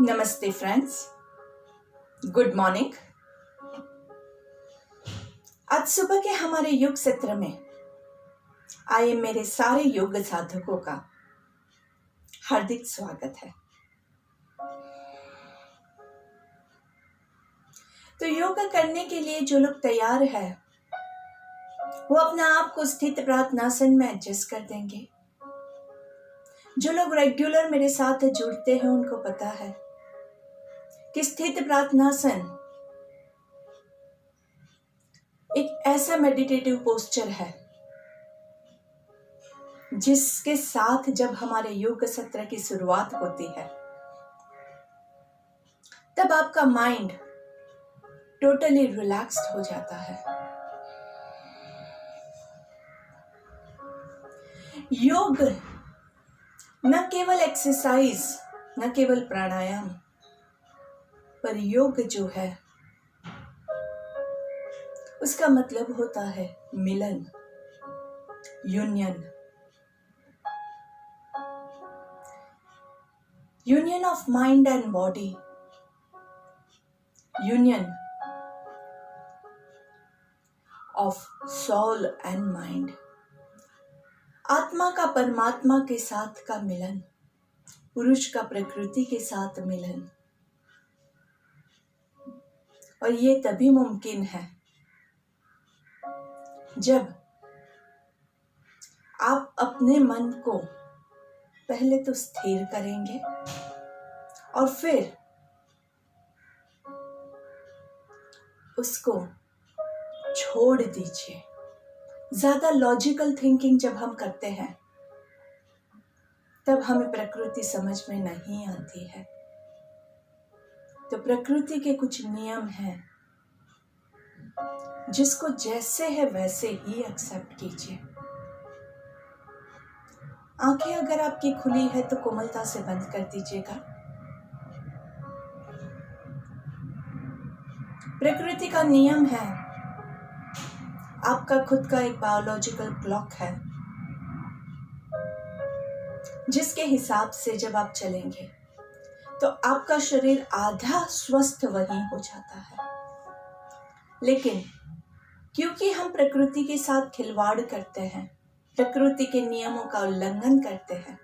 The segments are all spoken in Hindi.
नमस्ते फ्रेंड्स, गुड मॉर्निंग। आज सुबह के हमारे योग सत्र में आए मेरे सारे योग साधकों का हार्दिक स्वागत है। तो योग करने के लिए जो लोग तैयार है वो अपने आप को स्थित प्रार्थनासन में एडजस्ट कर देंगे। जो लोग रेगुलर मेरे साथ जुड़ते हैं उनको पता है कि स्थित प्रार्थनासन एक ऐसा मेडिटेटिव पोस्चर है जिसके साथ जब हमारे योग सत्र की शुरुआत होती है तब आपका माइंड टोटली रिलैक्स्ड हो जाता है। योग न केवल एक्सरसाइज, न केवल प्राणायाम, पर योग जो है उसका मतलब होता है मिलन, union of mind and body, union of soul and mind, आत्मा का परमात्मा के साथ का मिलन, पुरुष का प्रकृति के साथ मिलन। और ये तभी मुमकिन है जब आप अपने मन को पहले तो स्थिर करेंगे और फिर उसको छोड़ दीजिए। ज्यादा लॉजिकल थिंकिंग जब हम करते हैं तब हमें प्रकृति समझ में नहीं आती है। तो प्रकृति के कुछ नियम हैं जिसको जैसे है वैसे ही एक्सेप्ट कीजिए। आंखें अगर आपकी खुली है तो कोमलता से बंद कर दीजिएगा। प्रकृति का नियम है, आपका खुद का एक बायोलॉजिकल क्लॉक है जिसके हिसाब से जब आप चलेंगे तो आपका शरीर आधा स्वस्थ वहीं हो जाता है। लेकिन क्योंकि हम प्रकृति के साथ खिलवाड़ करते हैं, प्रकृति के नियमों का उल्लंघन करते हैं,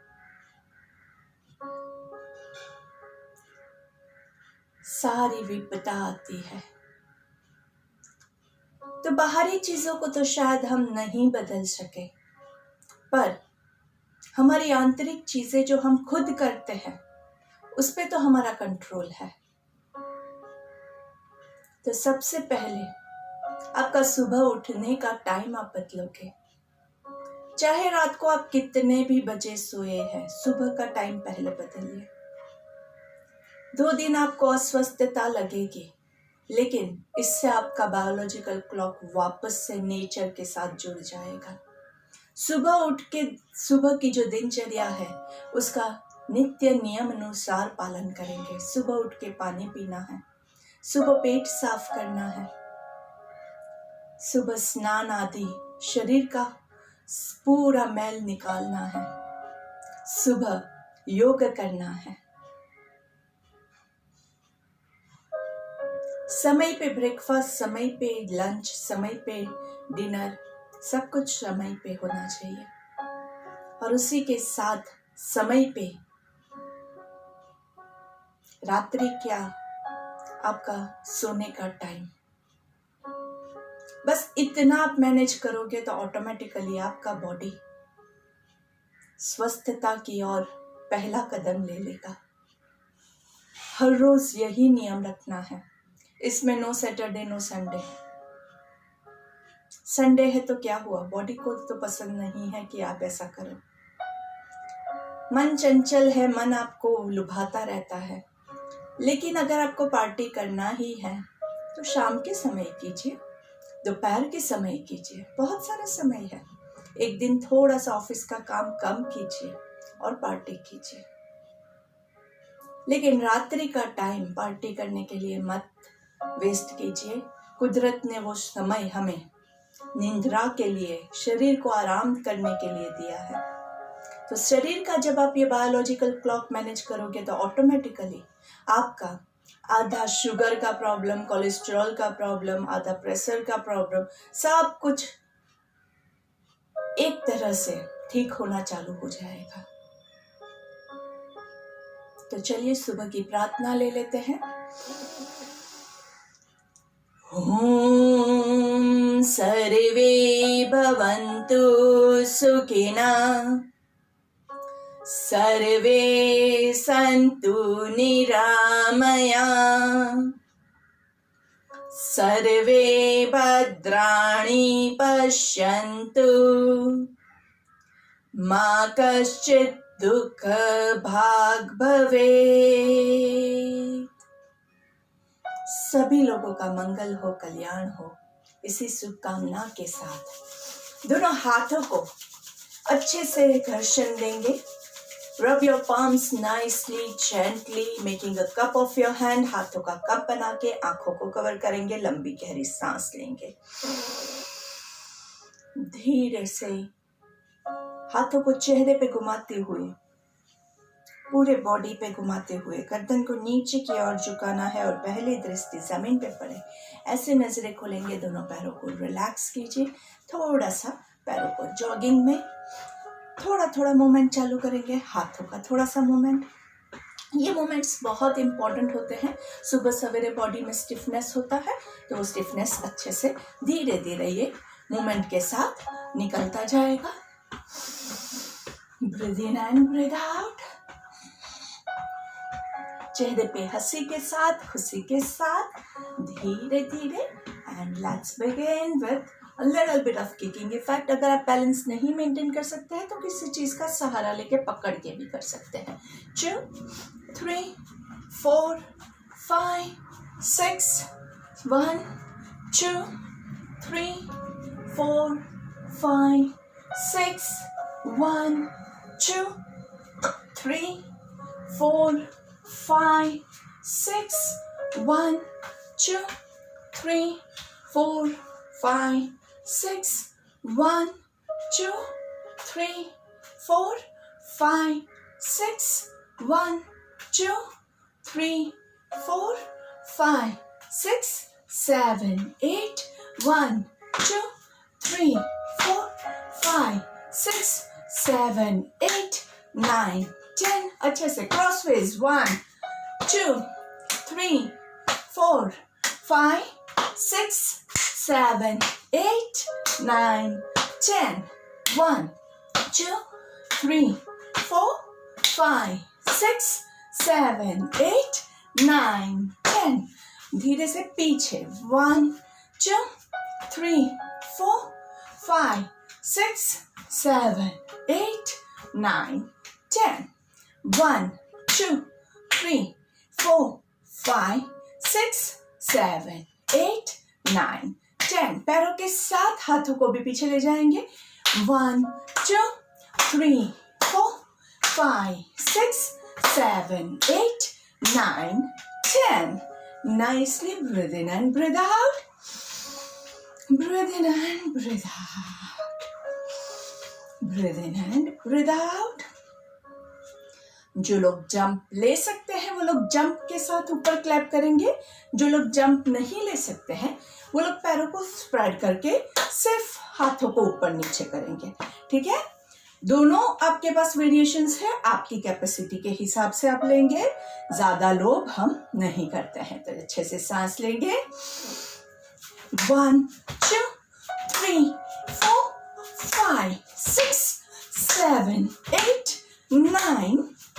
सारी विपदा आती है। तो बाहरी चीजों को तो शायद हम नहीं बदल सके, पर हमारी आंतरिक चीजें जो हम खुद करते हैं उस पे तो हमारा कंट्रोल है। तो सबसे पहले आपका सुबह उठने का टाइम आप बदलोगे। चाहे रात को आप कितने भी बजे सोए हैं, सुबह का टाइम पहले बदलिए। 2 दिन आपको अस्वस्थता लगेगी, लेकिन इससे आपका बायोलॉजिकल क्लॉक वापस से नेचर के साथ जुड़ जाएगा। सुबह उठ के सुबह की जो दिनचर्या है उसका नित्य नियम अनुसार पालन करेंगे। सुबह उठ के पानी पीना है, सुबह पेट साफ करना है, सुबह स्नान आदि शरीर का पूरा मैल निकालना है, सुबह योग करना है, समय पे ब्रेकफास्ट, समय पे लंच, समय पे डिनर, सब कुछ समय पे होना चाहिए। और उसी के साथ समय पे रात्रि क्या आपका सोने का टाइम, बस इतना आप मैनेज करोगे तो ऑटोमेटिकली आपका बॉडी स्वस्थता की ओर पहला कदम ले लेगा। हर रोज यही नियम रखना है। इसमें no Saturday, no Sunday. Sunday है तो क्या हुआ, बॉडी को तो पसंद नहीं है कि आप ऐसा करो। मन चंचल है, मन आपको लुभाता रहता है। लेकिन अगर आपको पार्टी करना ही है तो शाम के समय कीजिए, दोपहर के समय कीजिए, बहुत सारा समय है। एक दिन थोड़ा सा ऑफिस का काम कम कीजिए और पार्टी कीजिए, लेकिन रात्रि का टाइम पार्टी करने के लिए मत वेस्ट कीजिए। कुदरत ने वो समय हमें निंद्रा के लिए, शरीर को आराम करने के लिए दिया है। तो शरीर का जब आप ये बायोलॉजिकल क्लॉक मैनेज करोगे तो ऑटोमेटिकली आपका आधा शुगर का प्रॉब्लम, कोलेस्ट्रॉल का प्रॉब्लम, आधा प्रेशर का प्रॉब्लम, सब कुछ एक तरह से ठीक होना चालू हो जाएगा। तो चलिए सुबह की प्रार्थना ले लेते हैं। ओम सर्वे भवन्तु सुखिनः, सर्वे सन्तु निरामयाः, सर्वे भद्राणि पश्यन्तु, मा कश्चित् दुःख भाग् भवेत्। सभी लोगों का मंगल हो, कल्याण हो, इसी शुभकामना के साथ दोनों हाथों को अच्छे से घर्षण देंगे। Rub your palms nicely, gently, making a cup of your hand. हाथों का कप बना के आंखों को कवर करेंगे, लंबी गहरी सांस लेंगे। धीरे से हाथों को चेहरे पे घुमाते हुए, पूरे बॉडी पे घुमाते हुए गर्दन को नीचे की ओर झुकाना है और पहली दृष्टि जमीन पे पड़े। ऐसे नजरें खोलेंगे, दोनों पैरों को रिलैक्स कीजिए। थोड़ा सा पैरों को जॉगिंग में थोड़ा थोड़ा मूवमेंट चालू करेंगे, हाथों का थोड़ा सा मूवमेंट। ये मूवमेंट्स बहुत इंपॉर्टेंट होते हैं। सुबह सवेरे बॉडी में स्टिफनेस होता है, तो वो स्टिफनेस अच्छे से धीरे धीरे ये मूवमेंट के साथ निकलता जाएगा। Breathe in and breathe out. चेहरे पे हंसी के साथ, खुशी के साथ धीरे धीरे। And let's begin with a little bit of kicking effect। अगर आप बैलेंस नहीं मेंटेन कर सकते हैं तो किसी चीज का सहारा लेके पकड़ के भी कर सकते हैं। 2 3 4 5 6 1 2 3 4 5 6 1 2 3 4 5 6 1 2 3 4 5 6 1 2 3 4 5 6 1 2 3 4 5 6 7 8 1 2 3 4 5 6 7 8 9 10। अच्छे से क्रॉसवेज 1 2 3 4 5 6 7 8 9 10 1 2 3 4 5 6 7 8 9 10। धीरे से पीछे 1 2 3 4 5 6 7 8 9 10 1 2 3 4 5 6 7 8 9 10। पैरों के साथ हाथों को भी पीछे ले जाएंगे। 1 2 3 4 5 6 7 8 9 10। Nicely breathe in and breathe out. Breathe in and breathe out. Breathe in and breathe out. जो लोग जंप ले सकते हैं वो लोग जंप के साथ ऊपर क्लैप करेंगे। जो लोग जंप नहीं ले सकते हैं वो लोग पैरों को स्प्रेड करके सिर्फ हाथों को ऊपर नीचे करेंगे। ठीक है, दोनों आपके पास वेरिएशंस है, आपकी कैपेसिटी के हिसाब से आप लेंगे। ज्यादा लोग हम नहीं करते हैं, तो अच्छे से सांस लेंगे। 1 2 3 4 5 6 7 8 9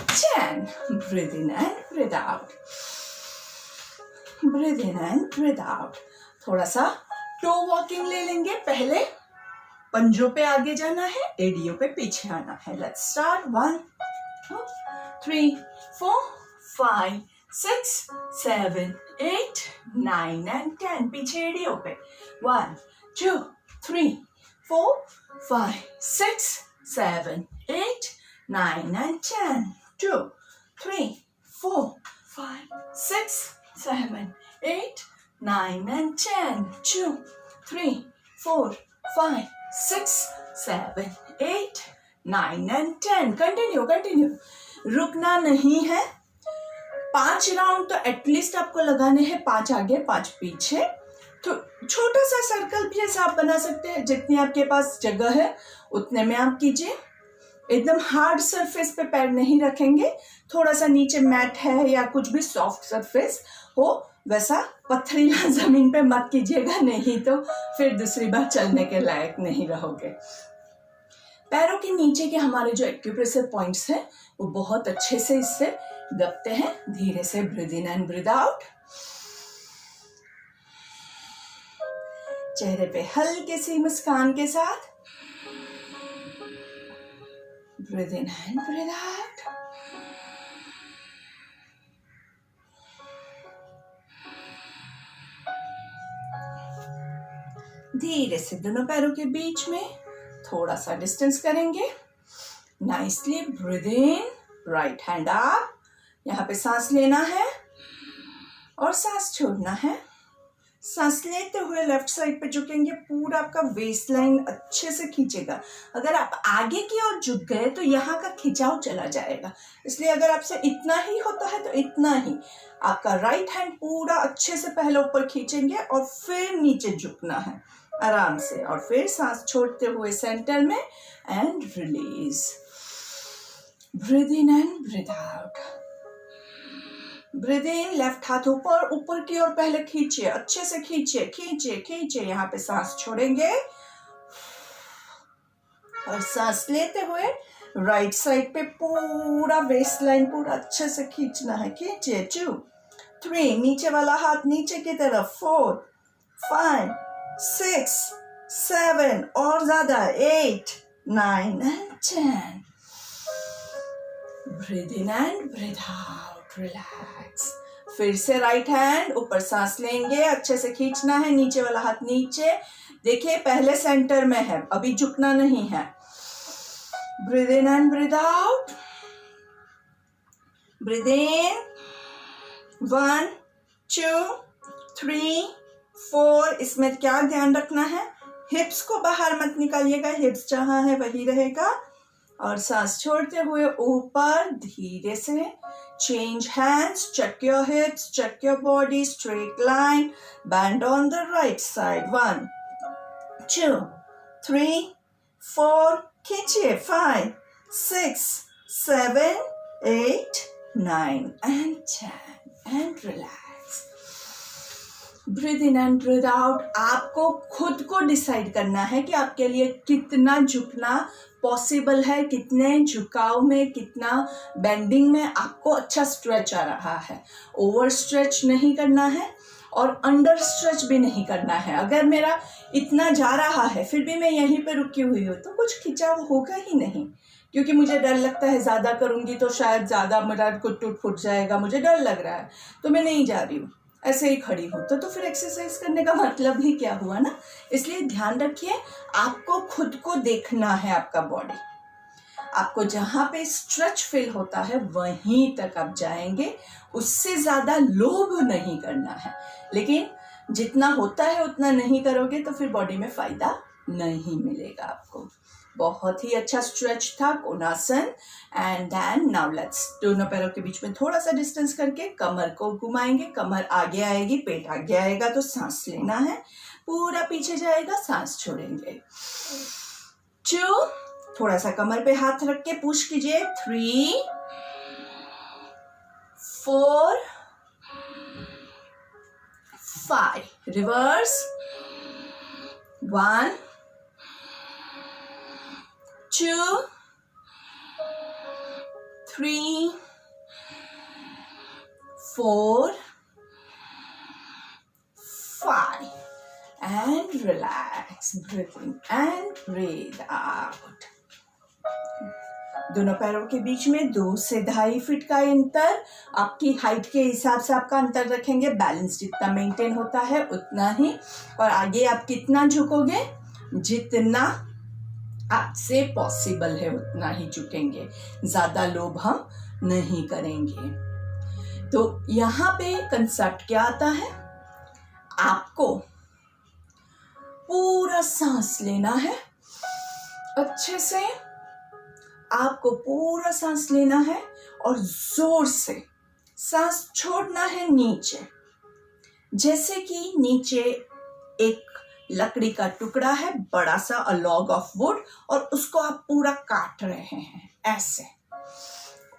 10। Breathe in and breathe out. Breathe in and breathe out. थोड़ा सा टो वॉकिंग ले लेंगे। पहले पंजों पे आगे जाना है, एडियो पे पीछे आना है। Let's start. 1 2 3 4 5 6 7 8 9 and 10। पीछे एडियो पे 1 2 3 4 5 6 7 8 9 and 10। 2 3 4 5 6 7 8 9 and 10। 2 3 4 5 6 7 8 9 and 10. कंटिन्यू. रुकना नहीं है. 5 राउंड तो एटलीस्ट आपको लगाने हैं, 5 आगे 5 पीछे. तो छोटा सा सर्कल भी ऐसा आप बना सकते हैं, जितनी आपके पास जगह है उतने में आप कीजिए. एकदम हार्ड सरफेस पे पैर नहीं रखेंगे, थोड़ा सा नीचे मैट है या कुछ भी सॉफ्ट सरफेस हो वैसा पथरीला जमीन पे मत कीजिएगा, नहीं तो फिर दूसरी बार चलने के लायक नहीं रहोगे. पैरों के नीचे के हमारे जो एक्यूप्रेशर पॉइंट्स हैं वो बहुत अच्छे से इससे दबते हैं. धीरे से breathe in and breathe out. चेहरे पे हल्के सी मुस्कान के साथ breathe in and breathe out. धीरे से दोनों पैरों के बीच में थोड़ा सा डिस्टेंस करेंगे. नाइसली ब्रीथ इन, राइट हैंड अप. यहाँ पे सांस लेना है और सांस छोड़ना है. सांस लेते हुए लेफ्ट साइड पे झुकेंगे, पूरा आपका वेस्ट लाइन अच्छे से खींचेगा. अगर आप आगे की ओर झुक गए तो यहाँ का खिंचाव चला जाएगा, इसलिए अगर आपसे इतना ही होता है तो इतना ही. आपका राइट हैंड पूरा अच्छे से पहले ऊपर खींचेंगे और फिर नीचे झुकना है आराम से, और फिर सांस छोड़ते हुए सेंटर में and release. Breathe in and breathe out. Breathe in, left हाथ ऊपर की ओर पहले खींचिए, अच्छे से खींचिए. यहाँ पे सांस छोड़ेंगे और सांस लेते हुए राइट साइड पे पूरा वेस्ट लाइन पूरा अच्छे से खींचना है. खींचिए. 2, 3, नीचे वाला हाथ नीचे की तरफ. 4, 5, 6, 7 और ज्यादा. 8, 9 and 10. Breathe in and breathe out. Relax. फिर से राइट हैंड ऊपर सांस लेंगे, अच्छे से खींचना है. नीचे वाला हाथ नीचे. देखिए पहले सेंटर में है, अभी झुकना नहीं है. Breathe in and breathe out. Breathe in. 1, 2, 3, 4. इसमें क्या ध्यान रखना है, हिप्स को बाहर मत निकालिएगा, हिप्स जहां है वही रहेगा. और सांस छोड़ते हुए ऊपर धीरे से change hands. Check your hips, check your body, straight line, bend on the right side. 1, 2, 3, 4. खींचिए. 5, 6, 7, 8, 9 and 10 and relax. Breathe in and breathe out. आपको खुद को डिसाइड करना है कि आपके लिए कितना झुकना पॉसिबल है, कितने झुकाव में, कितना बेंडिंग में आपको अच्छा स्ट्रेच आ रहा है. ओवर स्ट्रेच नहीं करना है और अंडर स्ट्रेच भी नहीं करना है. अगर मेरा इतना जा रहा है फिर भी मैं यहीं पे रुकी हुई हूँ तो कुछ खिंचाव होगा ही नहीं, क्योंकि मुझे डर लगता है ज़्यादा करूँगी तो शायद ज़्यादा मेरा कुछ टूट फूट जाएगा, मुझे डर लग रहा है तो मैं नहीं जा रही हूँ, ऐसे ही खड़ी हूँ. तो फिर एक्सरसाइज करने का मतलब ही क्या हुआ ना. इसलिए ध्यान रखिए, आपको खुद को देखना है आपका बॉडी. आपको जहाँ पे स्ट्रेच फील होता है वहीं तक आप जाएंगे, उससे ज़्यादा लोभ नहीं करना है. लेकिन जितना होता है उतना नहीं करोगे तो फिर बॉडी में फ़ायदा नहीं मिलेगा आपको. बहुत ही अच्छा स्ट्रेच था Konasana. And then now let's, दोनों पैरों के बीच में थोड़ा सा डिस्टेंस करके कमर को घुमाएंगे. कमर आगे आएगी, पेट आगे आएगा तो सांस लेना है. पूरा पीछे जाएगा, सांस छोड़ेंगे. 2, थोड़ा सा कमर पे हाथ रख के पुश कीजिए. 3, 4, 5. Reverse. 1, 2, 3, 4, 5 and relax. Breathe in and breathe out. दोनों पैरों के बीच में 2 से 2.5 फीट का अंतर. आपकी हाइट के हिसाब से आपका अंतर रखेंगे. बैलेंस जितना मेंटेन होता है उतना ही. और आगे आप कितना झुकोगे, जितना आपसे पॉसिबल है उतना ही झुकेंगे, ज़्यादा लोभ हम नहीं करेंगे. तो यहाँ पे कंसेप्ट क्या आता है, आपको पूरा सांस लेना है अच्छे से आपको पूरा सांस लेना है और जोर से सांस छोड़ना है नीचे। जैसे कि नीचे एक लकड़ी का टुकड़ा है, बड़ा सा, अ लॉग ऑफ वुड, और उसको आप पूरा काट रहे हैं। ऐसे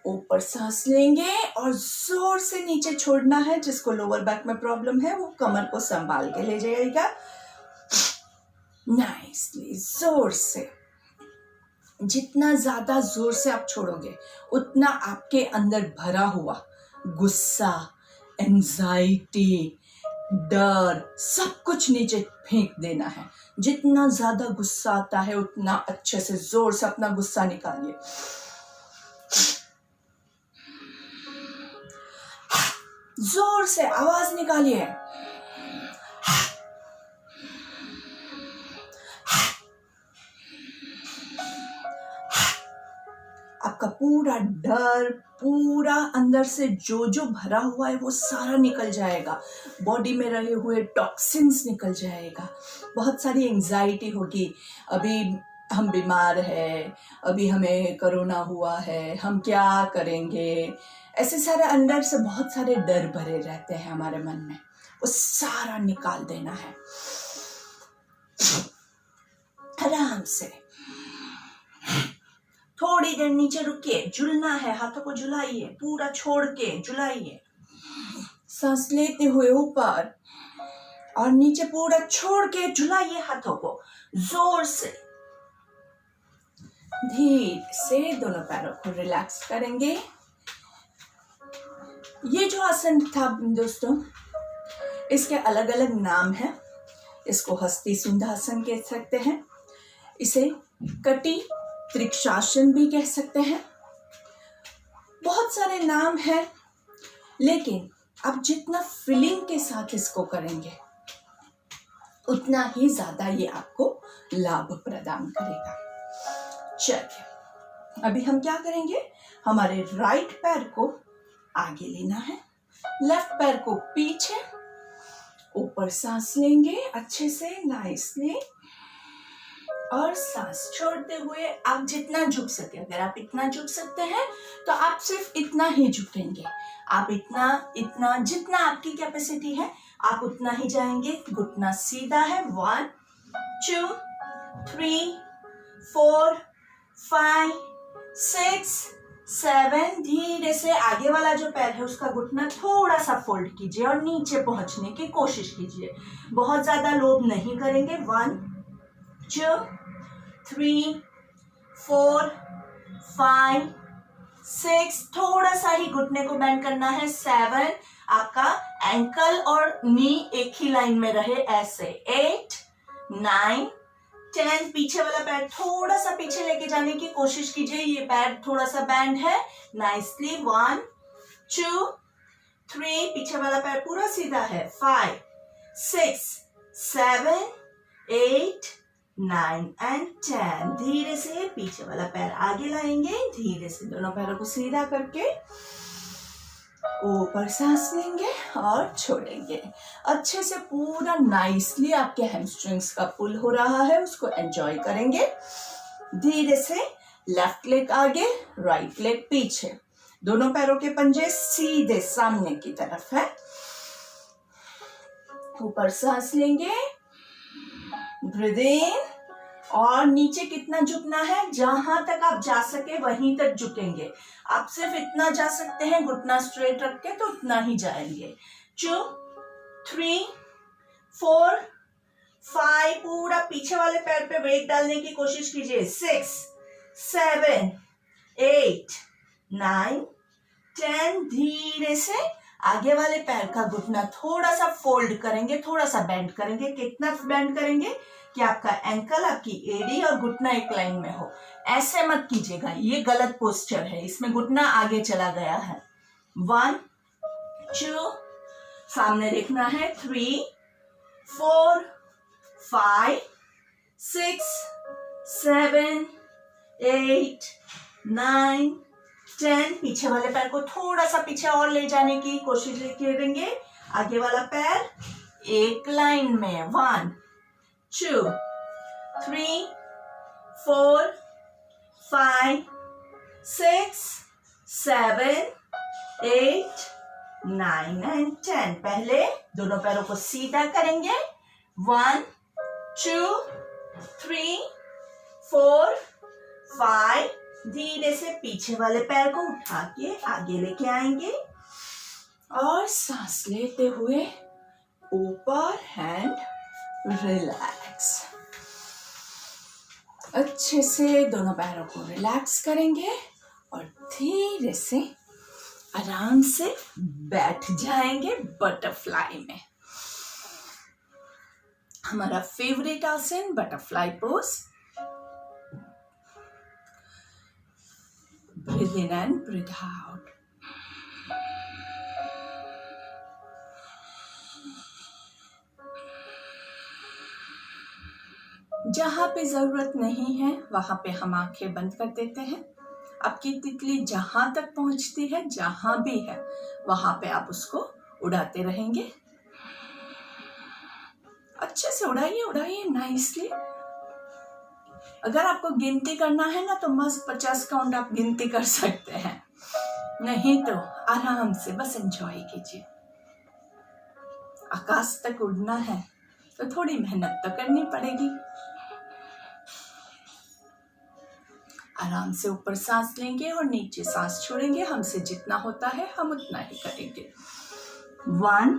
ऊपर सांस लेंगे और जोर से नीचे छोड़ना है। जिसको लोअर बैक में प्रॉब्लम है वो कमर को संभाल के ले जाएगा। नाइसली, जोर से। जितना ज्यादा जोर से आप छोड़ोगे उतना आपके अंदर भरा हुआ गुस्सा, एंजाइटी, डर, सब कुछ नीचे फेंक देना है। जितना ज्यादा गुस्सा आता है उतना अच्छे से जोर से अपना गुस्सा निकालिए। जोर से आवाज निकालिए। आपका पूरा डर, पूरा अंदर से जो जो भरा हुआ है वो सारा निकल जाएगा। बॉडी में रहे हुए टॉक्सिन्स निकल जाएगा। बहुत सारी एंजाइटी होगी, अभी हम बीमार है, अभी हमें कोरोना हुआ है, हम क्या करेंगे, ऐसे सारे अंदर से बहुत सारे डर भरे रहते हैं हमारे मन में, वो सारा निकाल देना है। आराम से थोड़ी देर नीचे रुकिए, झूलना है, हाथों को झुलाइए, पूरा छोड़ के झुलाइए। सांस लेते हुए ऊपर और नीचे पूरा छोड़ के झुलाइए हाथों को जोर से। धीरे से दोनों पैरों को रिलैक्स करेंगे। ये जो आसन था दोस्तों, इसके अलग अलग नाम हैं। इसको हस्ती सुंदासन कह सकते हैं, इसे कटी त्रिक्षासन भी कह सकते हैं, बहुत सारे नाम हैं। लेकिन आप जितना फीलिंग के साथ इसको करेंगे उतना ही ज्यादा ये आपको लाभ प्रदान करेगा। चलिए अभी हम क्या करेंगे, हमारे राइट पैर को आगे लेना है, लेफ्ट पैर को पीछे, ऊपर सांस लेंगे अच्छे से नाइसली, और सांस छोड़ते हुए आप जितना झुक सके, अगर आप इतना झुक सकते हैं तो आप सिर्फ इतना ही झुकेंगे। आप इतना जितना आपकी कैपेसिटी है आप उतना ही जाएंगे। घुटना सीधा है। 1 2 3 4 5 6 7। धीरे से आगे वाला जो पैर है उसका घुटना थोड़ा सा फोल्ड कीजिए और नीचे पहुंचने की कोशिश कीजिए। बहुत ज्यादा लोड नहीं करेंगे। 1 2 3 4 5 6। थोड़ा सा ही घुटने को बेंड करना है। 7। आपका एंकल और नी एक ही लाइन में रहे ऐसे। 8 9 10। पीछे वाला पैर थोड़ा सा पीछे लेके जाने की कोशिश कीजिए, ये पैर थोड़ा सा बैंड है नाइसली। 1 2 3। पीछे वाला पैर पूरा सीधा है। 5 6 7 8 9 and 10। धीरे से पीछे वाला पैर आगे लाएंगे, धीरे से दोनों पैरों को सीधा करके ऊपर सांस लेंगे और छोड़ेंगे। अच्छे से पूरा नाइसली आपके हैमस्ट्रिंग्स का पुल हो रहा है, उसको एंजॉय करेंगे। धीरे से लेफ्ट लेग आगे, राइट लेग पीछे, दोनों पैरों के पंजे सीधे सामने की तरफ है। ऊपर सांस लेंगे, ब्रीथ इन, और नीचे कितना झुकना है, जहां तक आप जा सके वहीं तक झुकेंगे। आप सिर्फ इतना जा सकते हैं घुटना स्ट्रेट रख के, तो उतना ही जाएंगे। 2 3 4 5। पूरा पीछे वाले पैर पे वेट डालने की कोशिश कीजिए। 6 7 8 9 10। धीरे से आगे वाले पैर का घुटना थोड़ा सा फोल्ड करेंगे, थोड़ा सा बेंड करेंगे। कितना बेंड करेंगे कि आपका एंकल, आपकी एड़ी और घुटना एक लाइन में हो। ऐसे मत कीजिएगा, ये गलत पोस्चर है, इसमें घुटना आगे चला गया है। 1 2। सामने देखना है। 3 4 5 6 7 8 9 10। पीछे वाले पैर को थोड़ा सा पीछे और ले जाने की कोशिश करेंगे। आगे वाला पैर एक लाइन में। 1 2 3 4 5 6, 7, 8, 9 and 10. पहले दोनों पैरों को सीधा करेंगे. 1, 2, 3, 4, 5. धीरे से पीछे वाले पैर को उठा के आगे लेके आएंगे और सांस लेते हुए ऊपर एंड रिलैक्स. अच्छे से दोनों पैरों को रिलैक्स करेंगे और धीरे से आराम से बैठ जाएंगे बटरफ्लाई में. हमारा फेवरेट आसन butterfly pose. Breathe in and breathe out. जहां पे जरूरत नहीं है वहां पे हम आंखें बंद कर देते हैं. आपकी तितली जहां तक पहुंचती है, जहां भी है वहां पे आप उसको उड़ाते रहेंगे. अच्छे से उड़ाइए उड़ाइए नाइसली. अगर आपको गिनती करना है ना तो मस्त 50 काउंट आप गिनती कर सकते हैं. नहीं तो आराम से बस एंजॉय कीजिए. आकाश तक उड़ना है तो थोड़ी मेहनत तो करनी पड़ेगी. आराम से ऊपर सांस लेंगे और नीचे सांस छोड़ेंगे. हमसे जितना होता है हम उतना ही करेंगे. 1,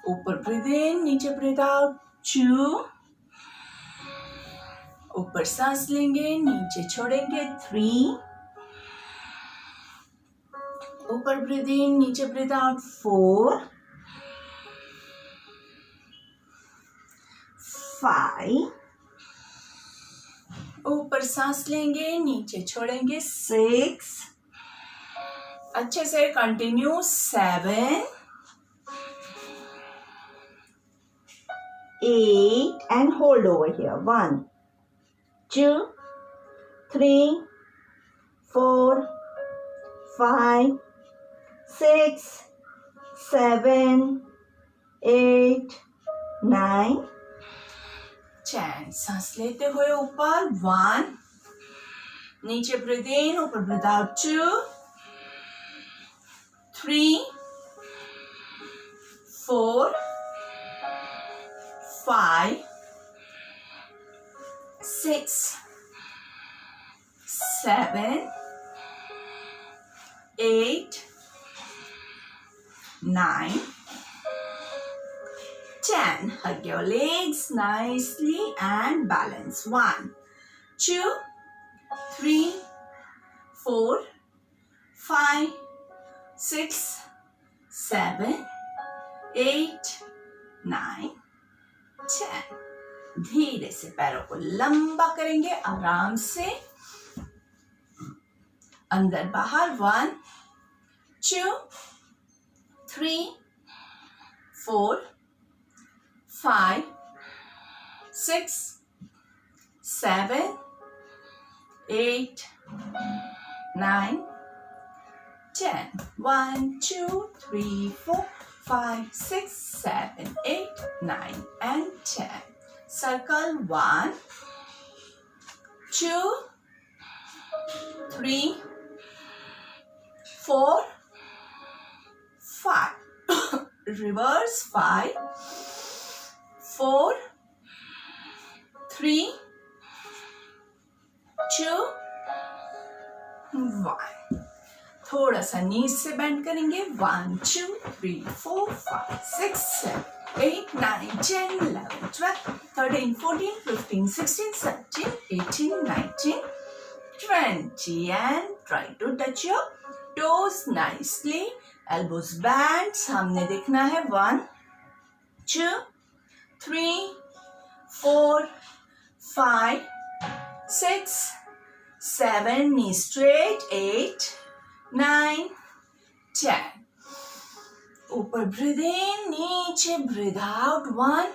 ऊपर ब्रीथ इन, नीचे ब्रीथ आउट. 2, ऊपर सांस लेंगे, नीचे छोड़ेंगे. 3, ऊपर ब्रीथ इन, नीचे ब्रीथ आउट. 4, 5, ऊपर सांस लेंगे, नीचे छोड़ेंगे. 6, अच्छे से continue. 7, 8 and hold over here. 1, 2, 3, 4, 5, 6, 7, 8, 9, 10. सांस लेते हुए ऊपर. 1, नीचे ब्रीथ इन, ऊपर breathe out. 2, 3, 4, 5, 6, 7, 8, 9, 10. Hug your legs nicely and balance. 1, 2, 3, 4, 5, 6, 7, 8, 9, 10. धीरे से पैरों को लंबा करेंगे. आराम से अंदर बाहर. 1, 2, 3, 4, 5, 6, 7, 8, 9, 10. 1, 2, 3, 4, 5, 6, 7, 8, 9 and 10. Circle. 1, 2, 3, 4, 5. Reverse. 5, 4, 3, 2, 1. थोड़ा सा नीज से बेंड करेंगे. 1, 2, 3, 4, 5, 6, 7, 8, 9, 10, 11, 12, 13, 14, 15, 16, 17, 18, 19, 20. And try to touch your toes nicely. Elbows bent. सामने देखना है. 1, 2, 3, 4, 5, 6, 7. Knees straight. 8, 9, 10. ऊपर breathe in, नीचे breathe out. 1,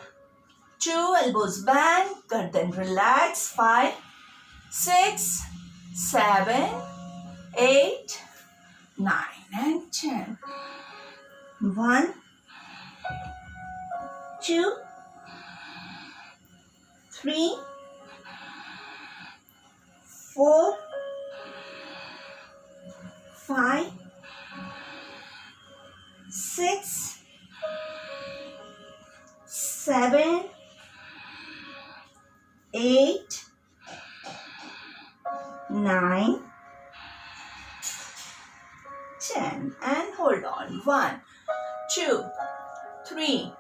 2, elbows bent, गर्दन relax. 5, 6, 7, 8, 9 and 10. 1, 2, 3, 4 5 6 7 8 9 10 and hold on. 1 2 3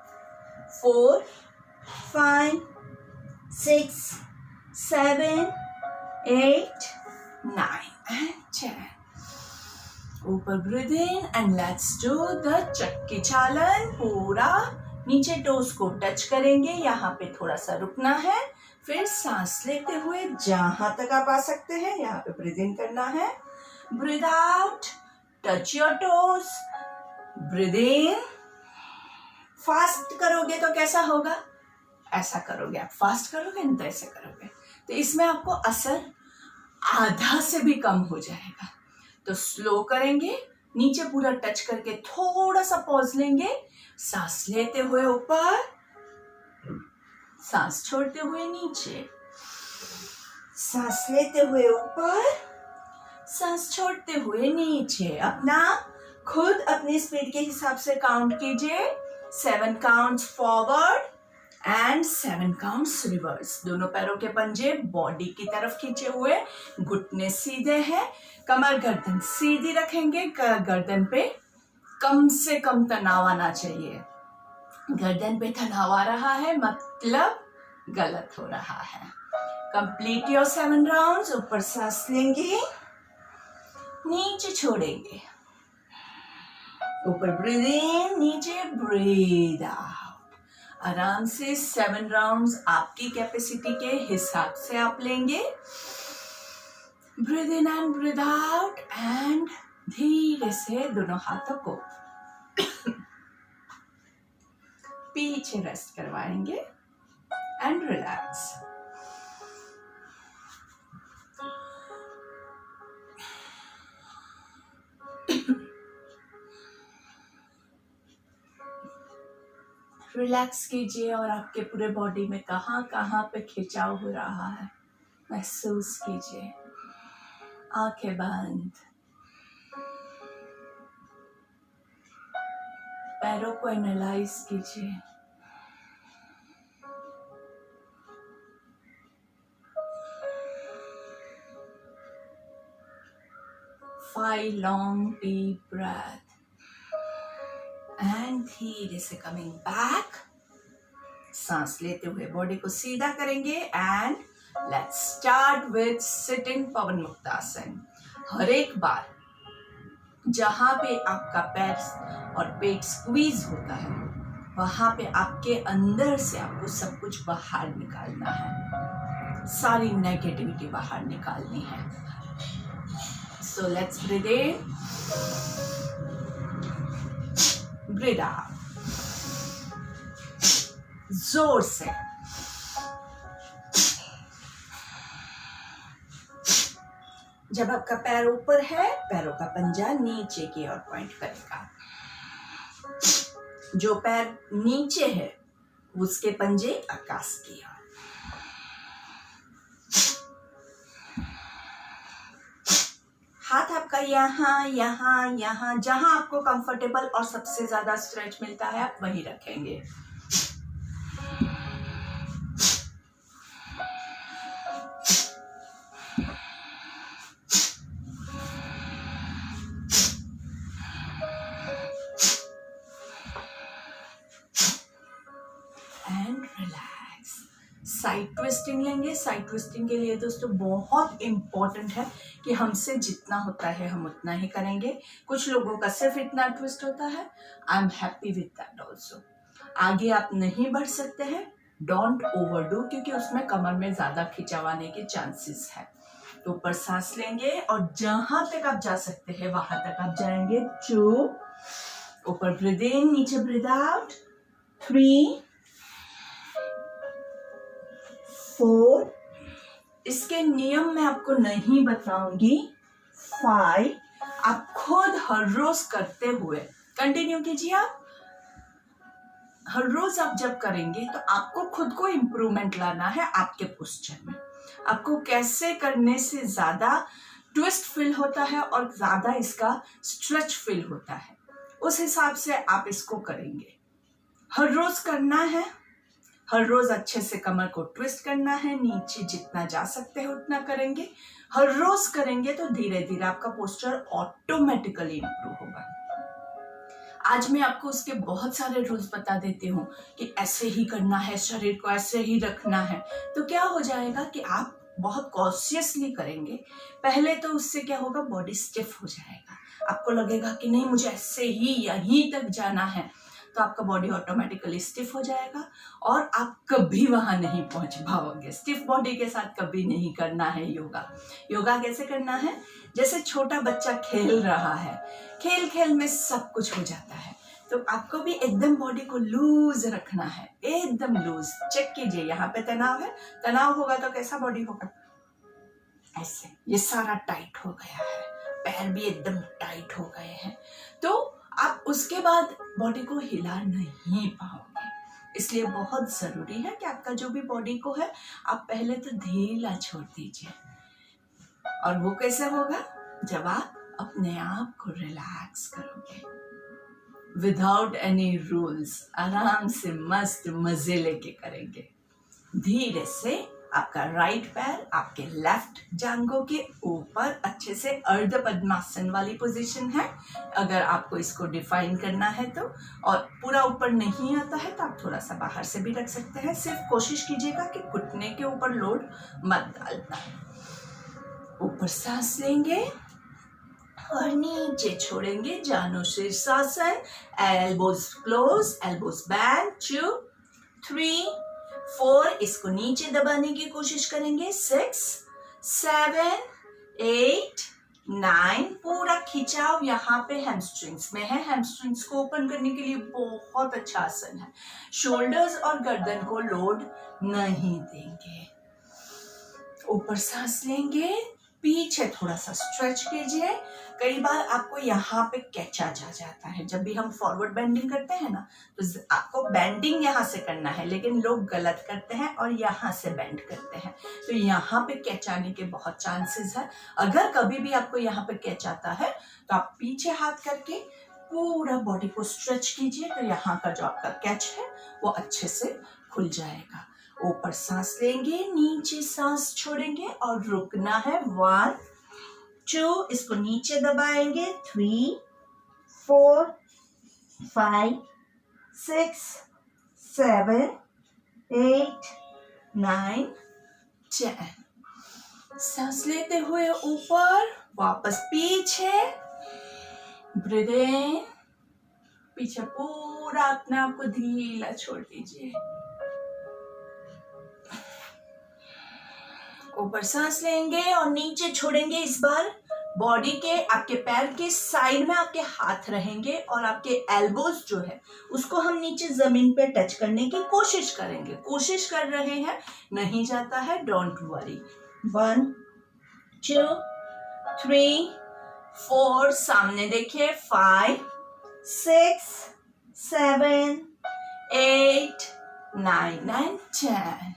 4 5 6 7 8 9 and 10. ऊपर breathe in and let's do the chakki chalan. पूरा नीचे टोस को टच करेंगे, यहाँ पे थोड़ा सा रुकना है, फिर सांस लेते हुए जहां तक आप आ सकते हैं यहाँ पे ब्रीथ इन करना है. Breathe out, touch your toes, breathe in. Fast करोगे तो कैसा होगा? ऐसा करोगे. आप फास्ट करोगे तो ऐसे करोगे, तो इसमें आपको असर आधा से भी कम हो जाएगा. तो स्लो करेंगे, नीचे पूरा टच करके थोड़ा सा पॉज लेंगे, सांस लेते हुए ऊपर, सांस छोड़ते हुए नीचे, सांस लेते हुए ऊपर, सांस छोड़ते हुए नीचे. अपना खुद अपनी स्पीड के हिसाब से काउंट कीजिए. 7 counts forward and 7 counts reverse. दोनों पैरों के पंजे बॉडी की तरफ खींचे हुए, घुटने सीधे हैं, कमर गर्दन सीधी रखेंगे. गर्दन पे कम से कम तनाव आना चाहिए. गर्दन पे तनाव आ रहा है मतलब गलत हो रहा है. Complete your 7 rounds. ऊपर सांस लेंगे, नीचे छोड़ेंगे, ऊपर ब्रीथ इन, नीचे ब्रीथ आउट. आराम से 7 राउंड्स आपकी कैपेसिटी के हिसाब से आप लेंगे. Breathe in and breathe out and धीरे से दोनों हाथों को पीछे रेस्ट करवाएंगे एंड रिलैक्स. रिलैक्स कीजिए और आपके पूरे बॉडी में कहाँ कहाँ पे खिंचाव हो रहा है महसूस कीजिए. आंखें बंद, पैरों को एनालाइज कीजिए. Five long deep breath and धीरे से कमिंग बैक. सांस लेते हुए बॉडी को सीधा करेंगे and let's start with sitting Pawan Muktasana. हर एक बार जहां पे आपका पैर और पेट स्क्वीज होता है वहां पे आपके अंदर से आपको सब कुछ बाहर निकालना है, सारी नेगेटिविटी बाहर निकालनी है. So let's breathe in, breathe out. जोर से जब आपका पैर ऊपर है, पैरों का पंजा नीचे की ओर पॉइंट करेगा. जो पैर नीचे है उसके पंजे आकाश की ओर. हाथ आपका यहाँ यहाँ यहाँ, जहां आपको कंफर्टेबल और सबसे ज्यादा स्ट्रेच मिलता है आप वहीं रखेंगे. साइड ट्विस्टिंग लेंगे. साइड ट्विस्टिंग के लिए दोस्तों बहुत इंपॉर्टेंट है कि हमसे जितना होता है हम उतना ही करेंगे. कुछ लोगों का सिर्फ इतना ट्विस्ट होता है. I am happy with that also. आगे आप नहीं बढ़ सकते हैं, डोंट ओवरडू, क्योंकि उसमें कमर में ज्यादा खिंचाव आने के चांसेस है. तो ऊपर सांस लेंगे और जहां तक आप जा सकते हैं वहां तक आप जाएंगे. 2, ऊपर ब्रीथ इन, नीचे ब्रीथ आउट. 3, 4, इसके नियम मैं आपको नहीं बताऊंगी. 5, आप खुद हर रोज करते हुए कंटिन्यू कीजिए. आप हर रोज आप जब करेंगे तो आपको खुद को इम्प्रूवमेंट लाना है आपके पोस्चर में. आपको कैसे करने से ज़्यादा ट्विस्ट फील होता है और ज़्यादा इसका स्ट्रेच फील होता है, उस हिसाब से आप इसको करेंगे। हर रोज़ करना है, हर रोज़ अच्छे से कमर को ट्विस्ट करना है, नीचे जितना जा सकते हैं उतना करेंगे। हर रोज़ करेंगे तो धीरे धीरे आपका पोस्चर ऑटोमेटिकली इंप्रूव होगा। आज मैं आपको उसके बहुत सारे रूल्स बता देती हूँ कि ऐसे ही करना है, शरीर को ऐसे ही रखना है। तो क्या हो जाएगा कि आप बहुत कॉन्शियसली करेंगे। पहले तो उससे क्या होगा, बॉडी स्टिफ हो जाएगा। आपको लगेगा कि नहीं मुझे ऐसे ही यहीं तक जाना है, तो आपका बॉडी ऑटोमेटिकली स्टिफ हो जाएगा और आप कभी वहां नहीं पहुंच पाओगे। स्टिफ बॉडी के साथ कभी नहीं करना है योगा। योगा कैसे करना है, जैसे छोटा बच्चा खेल रहा है, खेल खेल में सब कुछ हो जाता है। तो आपको भी एकदम बॉडी को लूज रखना है, एकदम लूज। चेक कीजिए, यहाँ पे तनाव है, तनाव होगा तो कैसा बॉडी होगा, ऐसे। ये सारा टाइट हो गया है, पैर भी एकदम टाइट हो गए हैं, तो आप उसके बाद बॉडी को हिला नहीं पाओगे। इसलिए बहुत जरूरी है कि आपका जो भी बॉडी को है, आप पहले तो ढीला छोड़ दीजिए। और वो कैसे होगा, जब आप अपने आप को रिलैक्स करोगे, विदाउट एनी रूल्स, आराम से मस्त मजे लेके करेंगे। धीरे से आपका राइट पैर आपके लेफ्ट जांघों के ऊपर अच्छे से अर्ध पद्मासन वाली पोजीशन है, अगर आपको इसको डिफाइन करना है तो। और पूरा ऊपर नहीं आता है तो आप थोड़ा सा बाहर से भी रख सकते हैं। सिर्फ कोशिश कीजिएगा कि घुटने के ऊपर लोड मत डालना। ऊपर सांस लेंगे और नीचे छोड़ेंगे, जानु शीर्षासन। Elbows close, elbows band. 2 3 4, इसको नीचे दबाने की कोशिश करेंगे। 6 7 8 9, पूरा खिंचाव यहाँ पे हैमस्ट्रिंग्स में है। हैमस्ट्रिंग्स को ओपन करने के लिए बहुत अच्छा आसन है। शोल्डर्स और गर्दन को लोड नहीं देंगे। ऊपर सांस लेंगे, पीछे थोड़ा सा स्ट्रेच कीजिए। कई बार आपको यहाँ पे कैचा जा जाता है। जब भी हम फॉरवर्ड बेंडिंग करते हैं ना, तो आपको बेंडिंग यहाँ से करना है, लेकिन लोग गलत करते हैं और यहाँ से बेंड करते हैं। तो यहाँ पे कैच आने के बहुत चांसेस है। अगर कभी भी आपको यहाँ पे कैच आता है तो आप पीछे हाथ करके पूरा बॉडी को स्ट्रेच कीजिए, तो यहाँ का जो आपका कैच है वो अच्छे से खुल जाएगा। ऊपर सांस लेंगे, नीचे सांस छोड़ेंगे और रुकना है। 1 2, इसको नीचे दबाएंगे। 3 4 5 6 7 8 9 10। सांस लेते हुए ऊपर, वापस पीछे, ब्रीथ इन, पीछे पूरा अपने आप को ढीला छोड़ दीजिए। ऊपर सांस लेंगे और नीचे छोड़ेंगे। इस बार बॉडी के, आपके पैर के साइड में आपके हाथ रहेंगे और आपके एल्बोज जो है उसको हम नीचे जमीन पे टच करने की कोशिश करेंगे। कोशिश कर रहे हैं, नहीं जाता है, डोंट वरी। 1 2 3 4, सामने देखिए। 5 6 7 8 9 10।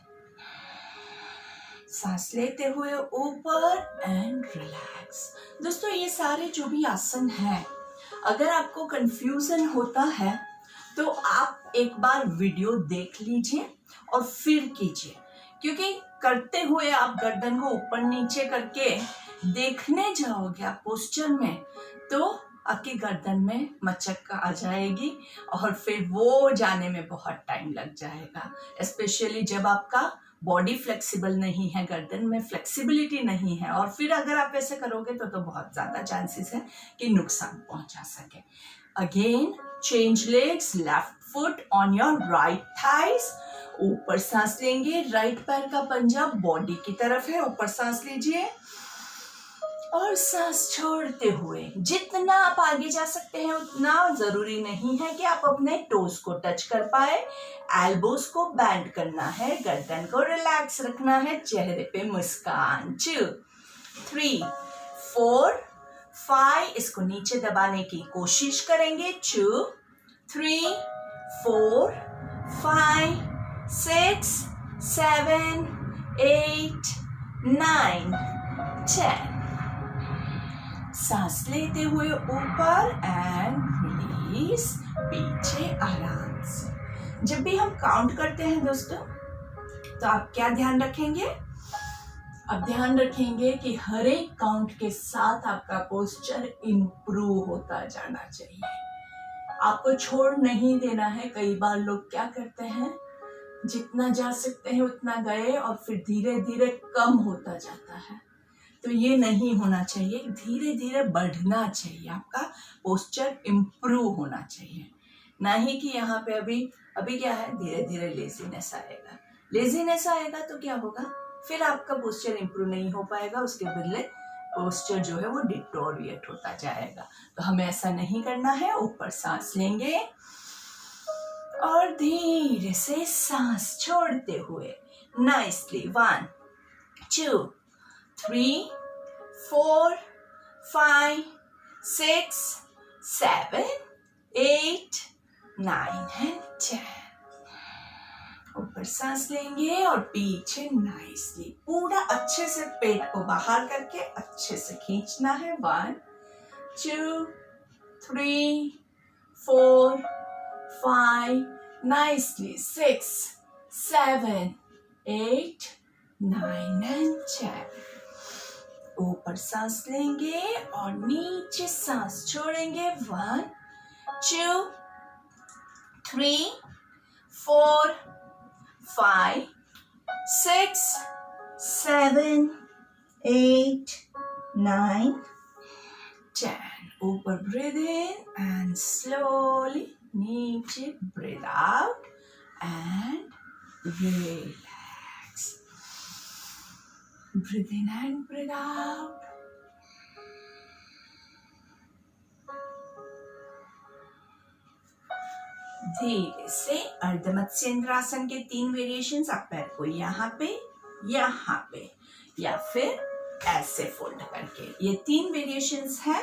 सांस लेते हुए ऊपर एंड रिलैक्स। दोस्तों, ये सारे जो भी आसन हैं, अगर आपको कंफ्यूजन होता है तो आप एक बार वीडियो देख लीजिए और फिर कीजिए, क्योंकि करते हुए आप गर्दन को ऊपर नीचे करके देखने जाओगे आप पोस्चर में, तो आपकी गर्दन में मचक आ जाएगी और फिर वो जाने में बहुत टाइम लग जाएगा। स्पेशली जब आपका बॉडी फ्लेक्सिबल नहीं है, गर्दन में फ्लेक्सिबिलिटी नहीं है, और फिर अगर आप ऐसे करोगे तो बहुत ज्यादा चांसेस है कि नुकसान पहुंचा सके। Again, change legs, left foot on your right thighs. ऊपर सांस लेंगे, राइट पैर का पंजा बॉडी की तरफ है, ऊपर सांस लीजिए और सांस छोड़ते हुए जितना आप आगे जा सकते हैं उतना। जरूरी नहीं है कि आप अपने टोज को टच कर पाए। एल्बोज को बैंड करना है, गर्दन को रिलैक्स रखना है, चेहरे पे मुस्कान। 2 3 4 5, इसको नीचे दबाने की कोशिश करेंगे। 2 3 4 5 6 7 8 9, 10. सांस लेते हुए ऊपर एंड रिलीज, पीछे आराम से। जब भी हम काउंट करते हैं दोस्तों, तो आप क्या ध्यान रखेंगे? आप ध्यान रखेंगे कि हर एक काउंट के साथ आपका पोस्चर इंप्रूव होता जाना चाहिए। आपको छोड़ नहीं देना है। कई बार लोग क्या करते हैं, जितना जा सकते हैं उतना गए और फिर धीरे धीरे कम होता जाता है। तो ये नहीं होना चाहिए, धीरे धीरे बढ़ना चाहिए, आपका पोस्चर इंप्रूव होना चाहिए। ना ही कि यहाँ पे अभी क्या है, धीरे धीरे लेजीनेस आएगा। लेजीनेस आएगा तो क्या होगा, फिर आपका पोस्चर इंप्रूव नहीं हो पाएगा, उसके बदले पोस्चर जो है वो डिटोरिएट होता जाएगा। तो हमें ऐसा नहीं करना है। ऊपर सांस लेंगे और धीरे से सांस छोड़ते हुए नाइसली 1, 2, 3, 4, 5, 6, 7, 8, 9 and 10. ऊपर सांस लेंगे और पीछे नाइसली पूरा अच्छे से पेट को बाहर करके अच्छे से खींचना है। 1, 2, 3, 4, 5, नाइसली 6, 7, 8, 9 and 10. ऊपर सांस लेंगे और नीचे सांस छोड़ेंगे। 1, 2, 3, 4, 5, 6, 7, 8, 9, 10. ऊपर breathe in and slowly नीचे breathe out and relax. Breathe in and breathe out. धीरे से अर्ध मत्स्येंद्रासन के 3 वेरिएशंस। आप पैर को यहाँ पे या फिर ऐसे फोल्ड करके, ये 3 वेरिएशंस है।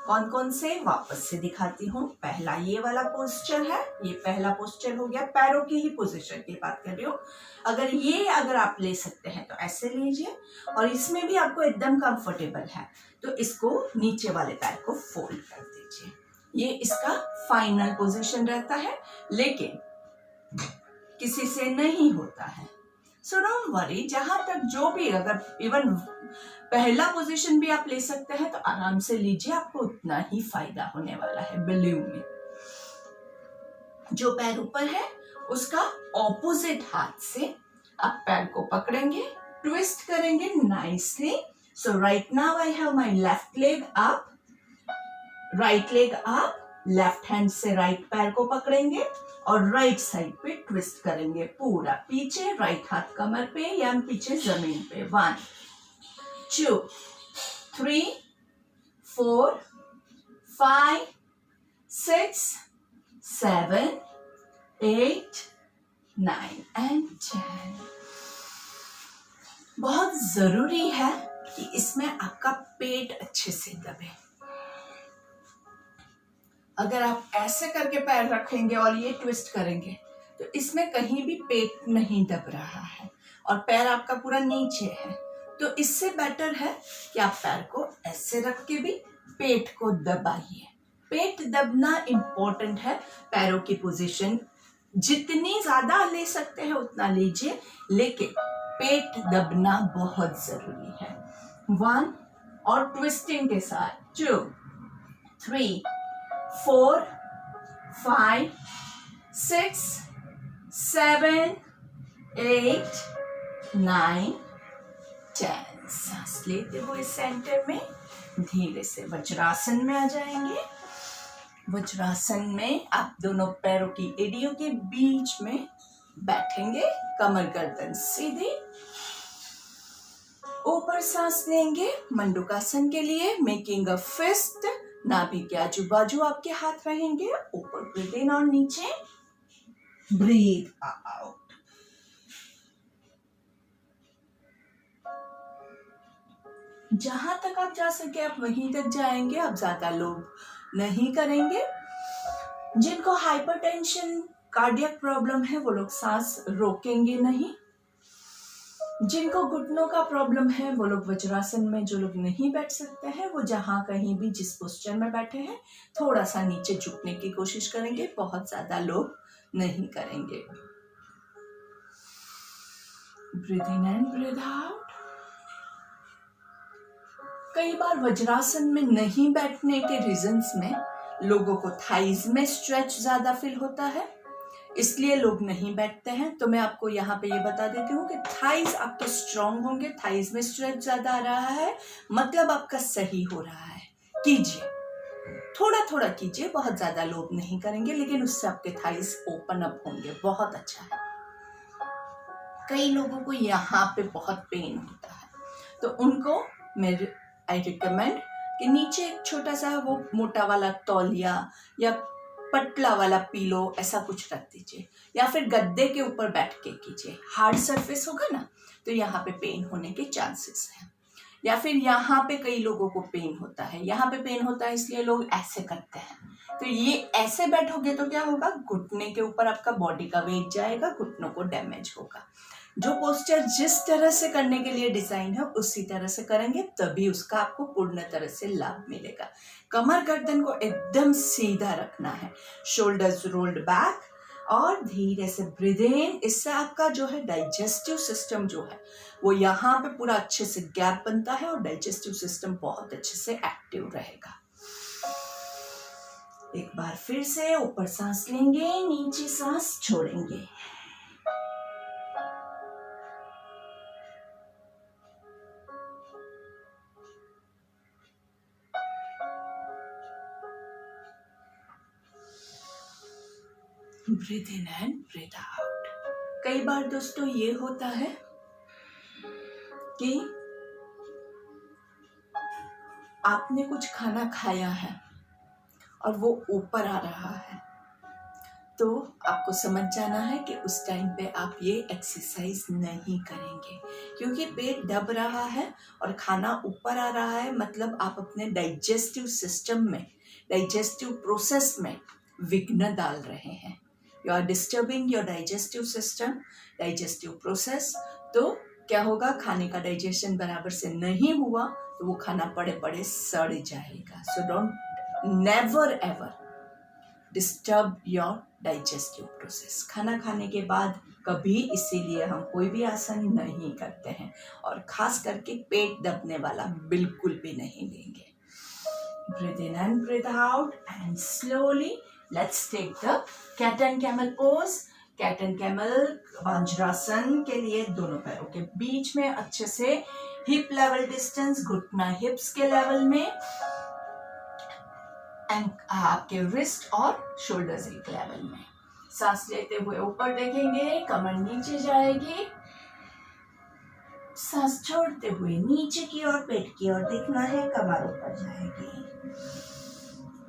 कौन कौन से, वापस से दिखाती हूँ। पहला ये वाला पोस्चर है, ये पहला पोस्चर हो गया, पैरों की ही पोजीशन की बात कर रही हूँ। अगर आप ले सकते हैं तो ऐसे लीजिए, और इसमें भी आपको एकदम कंफर्टेबल है तो इसको नीचे वाले पैर को फोल्ड कर दीजिए। ये इसका फाइनल पोजीशन रहता है, लेकिन किसी से नहीं होता है। सो डोंट वरी, जहां तक जो भी, अगर इवन पहला पोजीशन भी आप ले सकते हैं तो आराम से लीजिए, आपको उतना ही फायदा होने वाला है, बिलीव मी। जो पैर ऊपर है उसका ऑपोजिट हाथ से आप पैर को पकड़ेंगे, ट्विस्ट करेंगे nicely. So right now I have my left leg up, right leg up, left hand से राइट पैर को पकड़ेंगे और राइट साइड पे ट्विस्ट करेंगे पूरा पीछे, राइट हाथ कमर पे या पीछे जमीन पे। 1, 2, 3, 4, 5, 6, 7, 8, 9 and 10. बहुत जरूरी है कि इसमें आपका पेट अच्छे से दबे। अगर आप ऐसे करके पैर रखेंगे और ये ट्विस्ट करेंगे तो इसमें कहीं भी पेट नहीं दब रहा है और पैर आपका पूरा नीचे है। तो इससे बेटर है कि आप पैर को ऐसे रख के भी पेट को दबाइए। पेट दबना इम्पोर्टेंट है। पैरों की पोजीशन जितनी ज्यादा ले सकते हैं उतना लीजिए, लेकिन पेट दबना बहुत जरूरी है। 1 और ट्विस्टिंग के साथ 2, 3, 4, 5, 6, 7, 8, 9, 10. सांस लेते हुए सेंटर में धीरे से वज्रासन में आ जाएंगे। वज्रासन में आप दोनों पैरों की एड़ियों के बीच में बैठेंगे, कमर गर्दन सीधी। ऊपर सांस लेंगे मंडूकासन के लिए, मेकिंग अ फिस्ट। नाभि के आजू बाजू आपके हाथ रहेंगे। ऊपर ब्रीथ इन और नीचे ब्रीथ आउट। जहां तक आप जा सके आप वहीं तक जाएंगे, आप ज्यादा लोग नहीं करेंगे। जिनको हाइपरटेंशन, कार्डियक प्रॉब्लम है वो लोग सांस रोकेंगे नहीं। जिनको घुटनों का प्रॉब्लम है वो लोग वज्रासन में, जो लोग नहीं बैठ सकते हैं वो जहां कहीं भी जिस पोस्चर में बैठे हैं थोड़ा सा नीचे झुकने की कोशिश करेंगे, बहुत ज्यादा लोग नहीं करेंगे। Breathe in and breathe out. कई बार वज्रासन में नहीं बैठने के रीजंस में लोगों को थाइज में स्ट्रेच ज्यादा फील होता है, इसलिए लोग नहीं बैठते हैं। तो मैं आपको यहाँ पे ये बता देती हूँ कि थाइज आपके स्ट्रांग होंगे, थाइज में स्ट्रेच ज्यादा आ रहा है, मतलब आपका सही हो रहा है। कीजिए, थोड़ा थोड़ा कीजिए, बहुत ज्यादा लोग नहीं करेंगे, लेकिन उससे आपके थाइज ओपन अप होंगे, बहुत अच्छा है। कई लोगों को यहाँ पे बहुत पेन होता है, तो उनको मेरे आई रिकमेंड कि नीचे एक छोटा सा वो मोटा वाला तौलिया या पतला वाला पीलो ऐसा कुछ रख दीजिए, या फिर गद्दे के ऊपर बैठ के कीजिए। हार्ड सरफेस होगा ना तो यहाँ पे पेन होने के चांसेस हैं। या फिर यहाँ पे कई लोगों को पेन होता है, यहाँ पे पेन होता है इसलिए लोग ऐसे करते हैं। तो ये ऐसे बैठोगे तो क्या होगा, घुटने के ऊपर आपका बॉडी का वेट जाएगा, घुटनों को डैमेज होगा। जो पोस्चर जिस तरह से करने के लिए डिजाइन है उसी तरह से करेंगे, तभी उसका आपको पूर्ण तरह से लाभ मिलेगा। कमर गर्दन को एकदम सीधा रखना है, शोल्डर्स रोल्ड बैक, और धीरे से ब्रीथ इन। इससे आपका जो है डाइजेस्टिव सिस्टम जो है वो यहाँ पे पूरा अच्छे से गैप बनता है और डाइजेस्टिव सिस्टम बहुत अच्छे से एक्टिव रहेगा। एक बार फिर से ऊपर सांस लेंगे, नीचे सांस छोड़ेंगे। Breathe in and breathe out. कई बार दोस्तों ये होता है कि आपने कुछ खाना खाया है और वो ऊपर आ रहा है, तो आपको समझ जाना है कि उस टाइम पे आप ये एक्सरसाइज नहीं करेंगे, क्योंकि पेट दब रहा है और खाना ऊपर आ रहा है, मतलब आप अपने डाइजेस्टिव सिस्टम में, डाइजेस्टिव प्रोसेस में विघ्न डाल रहे हैं। You are disturbing your digestive system, digestive process. तो क्या होगा, खाने का डाइजेशन बराबर से नहीं हुआ तो वो खाना पड़े पड़े सड़ जाएगा। So don't never ever disturb your digestive process. खाना खाने के बाद कभी, इसीलिए हम कोई भी आसन नहीं करते हैं, और खास करके पेट दबने वाला बिल्कुल भी नहीं लेंगे। Breathe in and breathe out, and slowly let's take the cat and camel pose. Cat and camel Vajrasana के लिए दोनों पैरों के बीच में अच्छे से हिप लेवल डिस्टेंस, घुटना हिप्स के लेवल में, एंड आपके रिस्ट और शोल्डर्स एक लेवल में। सांस लेते हुए ऊपर देखेंगे, कमर नीचे जाएगी। सांस छोड़ते हुए नीचे की ओर, पेट की ओर देखना है, कमर ऊपर जाएगी।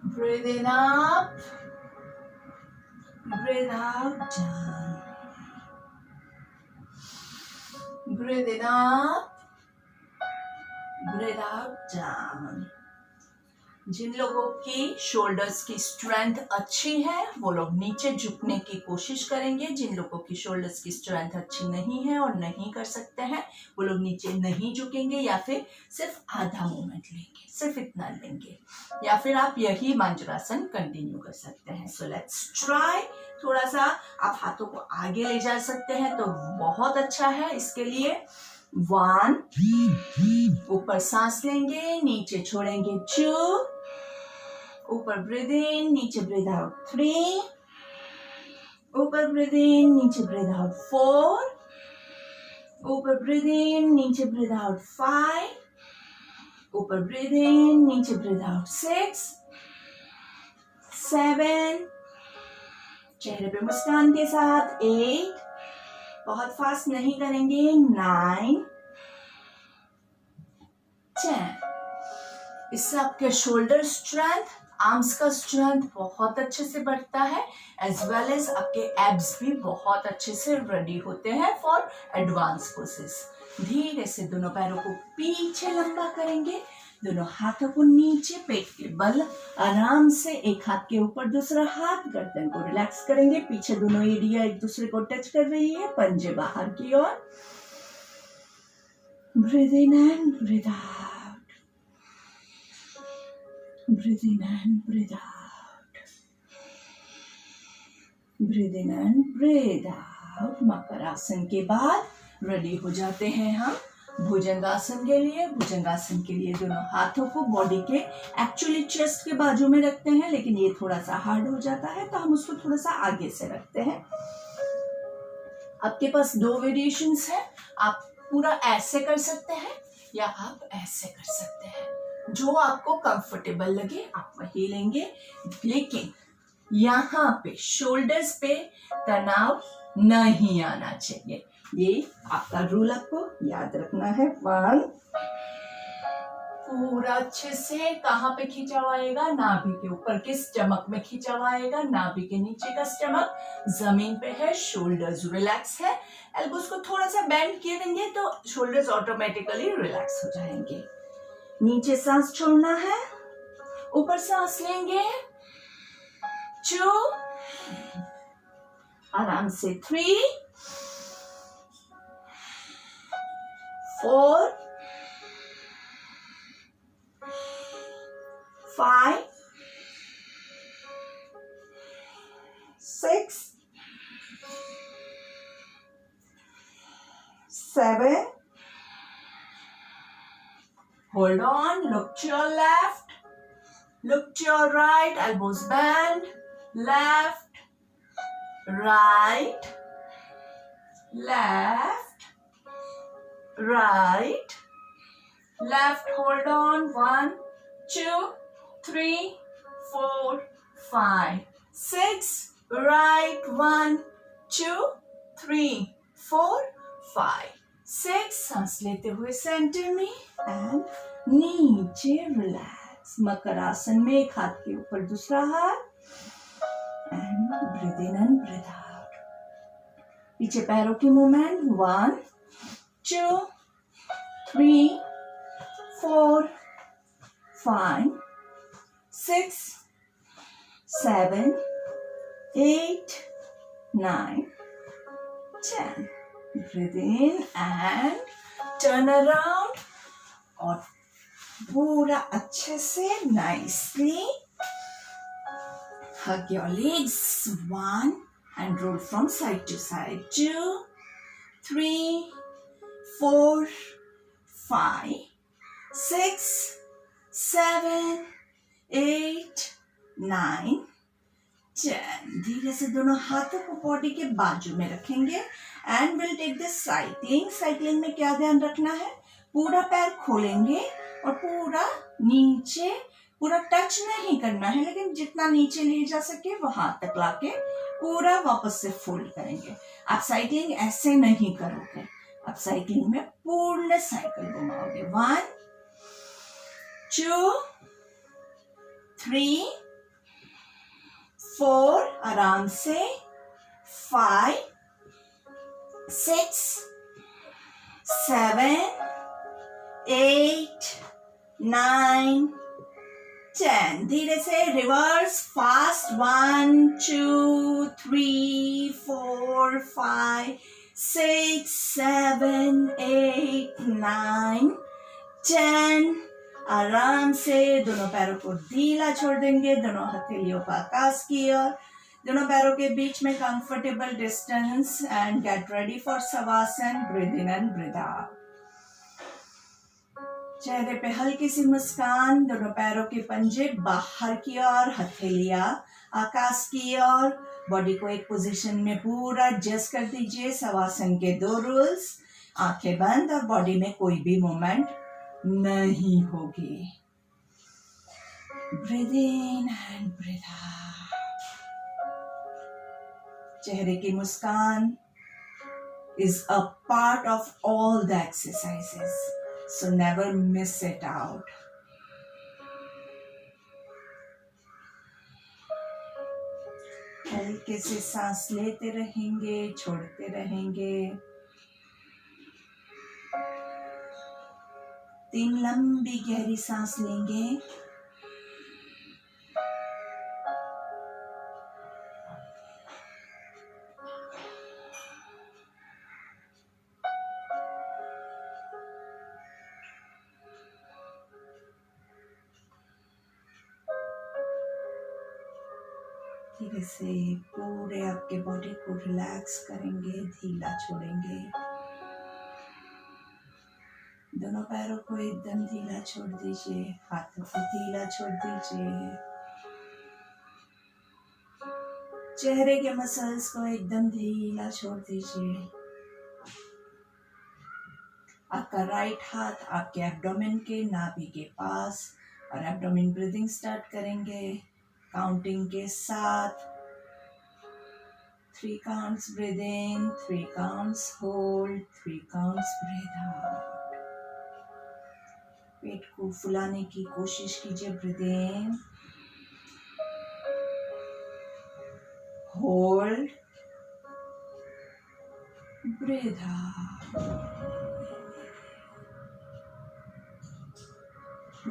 Breathe in up, breathe out down. Breathe in up, breathe out down. जिन लोगों की शोल्डर्स की स्ट्रेंथ अच्छी है वो लोग नीचे झुकने की कोशिश करेंगे। जिन लोगों की शोल्डर्स की स्ट्रेंथ अच्छी नहीं है और नहीं कर सकते हैं वो लोग नीचे नहीं झुकेंगे, या फिर सिर्फ आधा मूवमेंट लेंगे, सिर्फ इतना लेंगे, या फिर आप यही वज्रासन कंटिन्यू कर सकते हैं। So let's try. थोड़ा सा आप हाथों को आगे ले जा सकते हैं तो बहुत अच्छा है। इसके लिए 1, ऊपर सांस लेंगे, नीचे छोड़ेंगे 2, ऊपर ब्रीथ इन, नीचे ब्रीथ आउट 3, ऊपर ब्रीथ इन, नीचे ब्रीथ आउट 4, ऊपर ब्रीथ इन, नीचे ब्रीथ आउट 5, ऊपर ब्रीथ इन, नीचे ब्रीथ आउट 6, 7, चेहरे पे मुस्कान के साथ 8, बहुत फास्ट नहीं करेंगे, 9, 10। इससे आपके शोल्डर स्ट्रेंथ, आर्म्स का स्ट्रेंथ बहुत अच्छे से बढ़ता है, एज वेल एज आपके एब्स भी बहुत अच्छे से रेडी होते हैं फॉर एडवांस पोसेस। धीरे से दोनों पैरों को पीछे लंबा करेंगे, दोनों हाथों को नीचे, पेट के बल आराम से, एक हाथ के ऊपर दूसरा हाथ, गर्दन को रिलैक्स करेंगे, पीछे दोनों एरिया एक दूसरे को टच कर रही है, पंजे बाहर की ओर। Breathe in and breathe out. Breathe in and breathe out. Breathe in and breathe out. Makarasana के बाद रेडी हो जाते हैं हम भुजंगासन के लिए। भुजंगासन के लिए दोनों हाथों को बॉडी के एक्चुअली चेस्ट के बाजू में रखते हैं, लेकिन ये थोड़ा सा हार्ड हो जाता है तो हम उसको थोड़ा सा आगे से रखते हैं। आपके पास दो वेरिएशंस है, आप पूरा ऐसे कर सकते हैं या आप ऐसे कर सकते हैं, जो आपको कंफर्टेबल लगे आप वही लेंगे। लेकिन यहाँ पे शोल्डर्स पे तनाव नहीं आना चाहिए, ये आपका रूल आपको याद रखना है। 1 पूरा अच्छे से कहाँ पे खींचा हुआ आएगा, नाभि के ऊपर के स्टमक में खींचा हुआ आएगा, नाभि के नीचे का स्टमक जमीन पे है, शोल्डर्स रिलैक्स है। एल्बोस को थोड़ा सा बेंड किए देंगे तो शोल्डर्स ऑटोमेटिकली रिलैक्स हो जाएंगे। नीचे सांस छोड़ना है, ऊपर सांस लेंगे। 2 आराम से 3 4 5 6 7 hold on, look to your left, look to your right, elbows bend, left, right, left, right, left, hold on, 1 2 3 4 5 6 right, 1 2 3 4 5 6 सांस लेते हुए सेंटर में एंड नीचे रिलैक्स। मकरासन में एक हाथ के ऊपर दूसरा हाथ and breathe in and breathe out. पीछे पैरों की movement 1 2 3 4 5 6 7 8 9 10। Breathe in and turn around और पूरा अच्छे से nicely hug your legs 1 and roll from side to side 2 3 4 5 6 7 8 9 10। धीरे से दोनों हाथों को बॉडी के बाजू में रखेंगे and will take the cycling. Cycling में क्या ध्यान रखना है, पूरा पैर खोलेंगे और पूरा नीचे, पूरा टच नहीं करना है, लेकिन जितना नीचे ले जा सके वहां तक लाके पूरा वापस से फोल्ड करेंगे। आप साइक्लिंग ऐसे नहीं करोगे, आप साइक्लिंग में पूर्ण साइकिल घुमाओगे। 1 2 3 4 आराम से 5 6 7 8 9 10। धीरे से रिवर्स फास्ट 1 2 3 4 5 6 7 8 9 10। आराम से दोनों पैरों को ढीला छोड़ देंगे, दोनों हथेलियों का आकाश की ओर, दोनों पैरों के बीच में comfortable distance and get ready for Shavasana. Breathe in and breathe out. चेहरे पे हल्की सी मुस्कान, दोनों पैरों के पंजे बाहर की ओर, हथेलियां आकाश की ओर। बॉडी को एक पोजीशन में पूरा एडजस्ट कर दीजिए। शवासन के 2 रूल्स, आंखें बंद और बॉडी में कोई भी मूवमेंट नहीं होगी। Breathe in and breathe out. चेहरे की मुस्कान is a part of all the exercises, so never miss it out. हल्के से सांस लेते रहेंगे, छोड़ते रहेंगे। 3 लंबी गहरी सांस लेंगे। धीरे से पूरे आपके बॉडी को रिलैक्स करेंगे, ढीला छोड़ेंगे। दोनों पैरों को एकदम ढीला छोड़ दीजिए, हाथों को ढीला छोड़ दीजिए। चेहरे के मसल्स को एकदम ढीला छोड़ दीजिए। आपका राइट हाथ आपके एब्डोमेन के नाभि के पास, और एब्डोमेन ब्रीदिंग स्टार्ट करेंगे काउंटिंग के साथ। 3 counts breathe in, 3 counts hold, 3 counts breathe out. पेट को फुलाने की कोशिश कीजिए। Breathe in, hold, breathe out.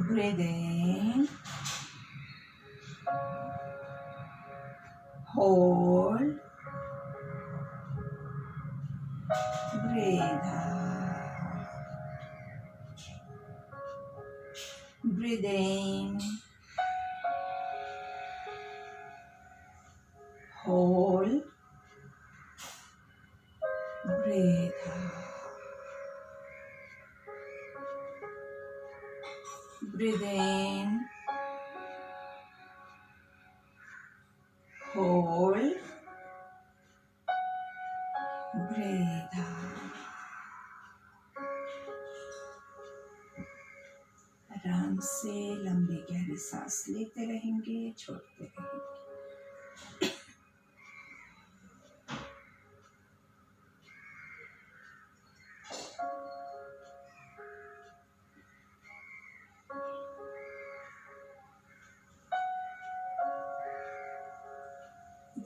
Breathe in, hold, breathe out. Breathe in, hold, breathe out. Breathe in, hold, breathe out. आराम से लंबी गहरी सांस लेते रहेंगे, छोड़ते रहेंगे।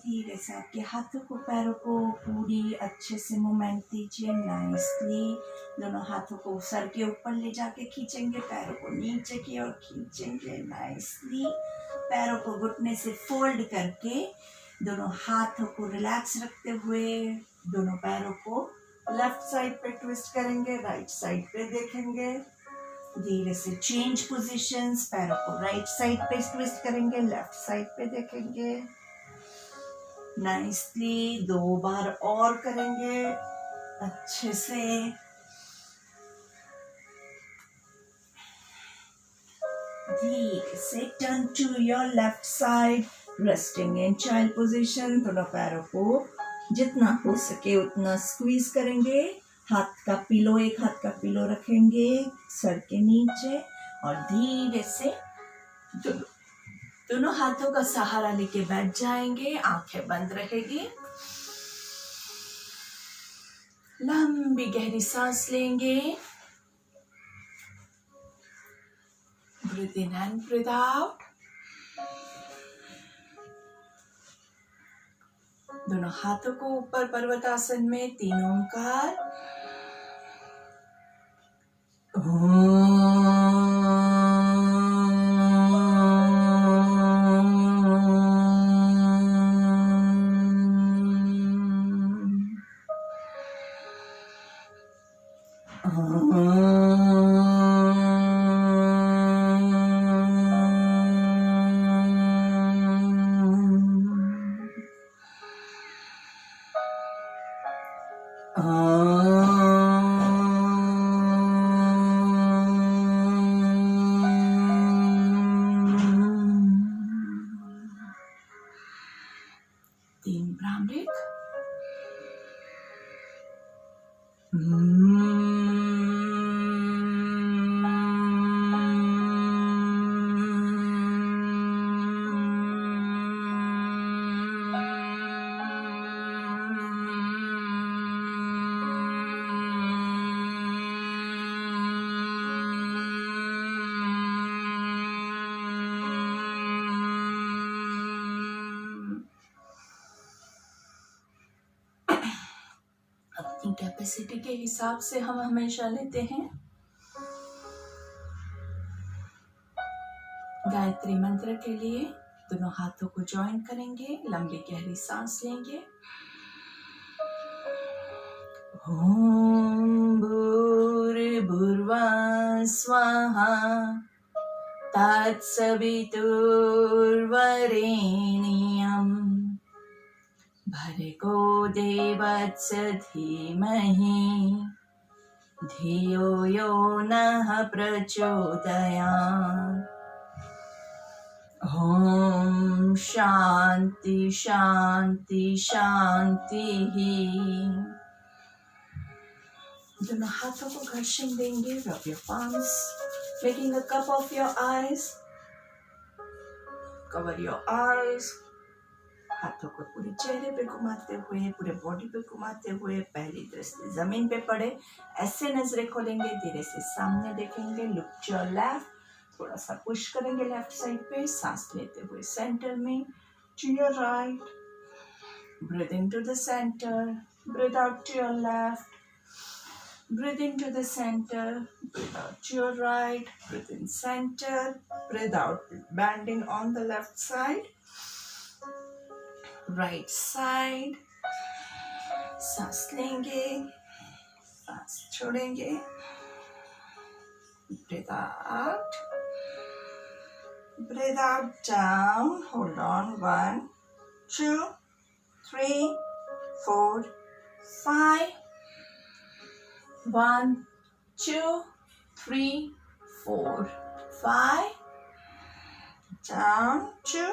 धीरे से आपके हाथों को पैरों को पूरी अच्छे से मूवमेंट दीजिए। नाइसली दोनों हाथों को सर के ऊपर ले जाके खींचेंगे, पैरों को नीचे की ओर खींचेंगे। नाइसली पैरों को घुटने से फोल्ड करके दोनों हाथों को रिलैक्स रखते हुए दोनों पैरों को लेफ्ट साइड पे ट्विस्ट करेंगे, राइट साइड पे देखेंगे। धीरे से चेंज पोजीशंस, पैरों को राइट साइड पे ट्विस्ट करेंगे, लेफ्ट साइड पे देखेंगे। नाइसली 2 बार और करेंगे अच्छे से। धीरे से turn to your left side, resting in child position. दोनों पैरों को जितना हो सके उतना स्क्वीज करेंगे। हाथ का पिलो, एक हाथ का पिलो रखेंगे सर के नीचे, और धीरे से दोनों हाथों का सहारा लेके बैठ जाएंगे। आंखें बंद रहेगी। लंबी गहरी सांस लेंगे। Breathe in and breathe out. दोनों हाथों को ऊपर पर्वतासन में 3 ओंकार। कैपेसिटी के हिसाब से हम हमेशा लेते हैं। गायत्री मंत्र के लिए दोनों हाथों को ज्वाइन करेंगे, लंबी गहरी सांस लेंगे। ओम भूर्भुवः स्वाहा तत्सवितुर्वरेण्यं भर्गो देवस्य धीमहि धियो यो नः प्रचोदयात्। ॐ शांति शांति शांति। दोनों हाथों को घर्षण देंगे। Rub your palms, making a cup of your eyes. Cover your eyes. हाथों को पूरे चेहरे पे घुमाते हुए, पूरे बॉडी पे घुमाते हुए पहली दृष्टि जमीन पे पड़े। ऐसे नजरें खोलेंगे, धीरे से सामने देखेंगे। लुक टू योर लेफ्ट, थोड़ा सा पुश करेंगे लेफ्ट साइड पे। सांस लेते हुए सेंटर में, to your right, breathe in to the centre, breathe out to your left, breathe into the center, breathe out to your right, breathe in center, breathe out, bending on the left side, right side. सांस लेंगे, सांस छोड़ेंगे, breathe out down, hold on, 1 2 3 4 5. 1 2 3 4 5. Down 2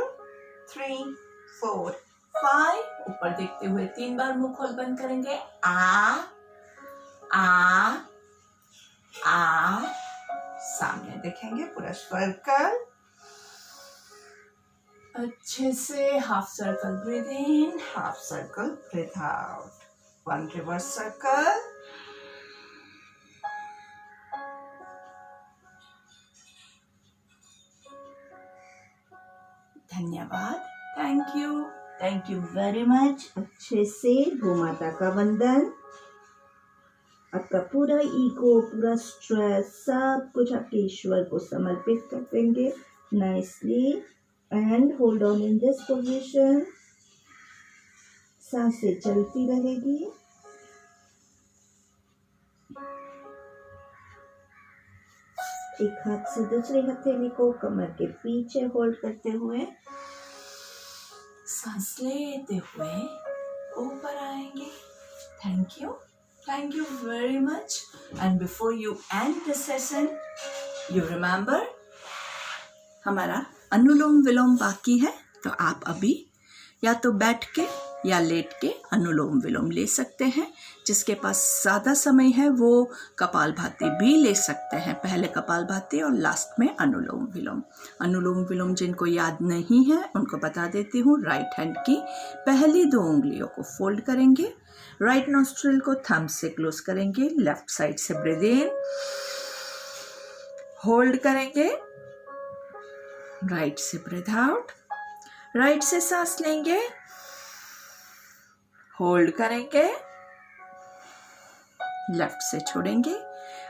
3 4 5. ऊपर देखते हुए 3 बार मुंह खोल बंद करेंगे। आ सामने देखेंगे पूरा सर्कल। अच्छे से half circle breathe in, half circle breathe out. 1 reverse circle. धन्यवाद। Thank you very much. अच्छे से गोमाता का वंदन। आपका पूरा ईगो, पूरा स्ट्रेस, सब कुछ आपके ईश्वर को समर्पित कर देंगे। Nicely and hold on in this position. सांसें चलती रहेगी। एक हाथ से दूसरी हथेली को कमर के पीछे होल्ड करते हुए सांस लेते हुए ऊपर आएंगे। Thank you very much. And before you and the session, you remember हमारा अनुलोम विलोम बाकी है, तो आप अभी या तो बैठ के या लेट के अनुलोम विलोम ले सकते हैं। जिसके पास ज़्यादा समय है वो कपालभाति भी ले सकते हैं। पहले कपालभाति और लास्ट में अनुलोम विलोम। अनुलोम विलोम जिनको याद नहीं है उनको बता देती हूँ। राइट हैंड की पहली 2 उंगलियों को फोल्ड करेंगे। राइट नॉस्ट्रिल को थंब से क्लोज करेंगे। लेफ्ट साइड से ब्रीथ इन, होल्ड करेंगे। राइट से ब्रीथ आउट। राइट से सांस लेंगे, होल्ड करेंगे, लेफ्ट से छोड़ेंगे।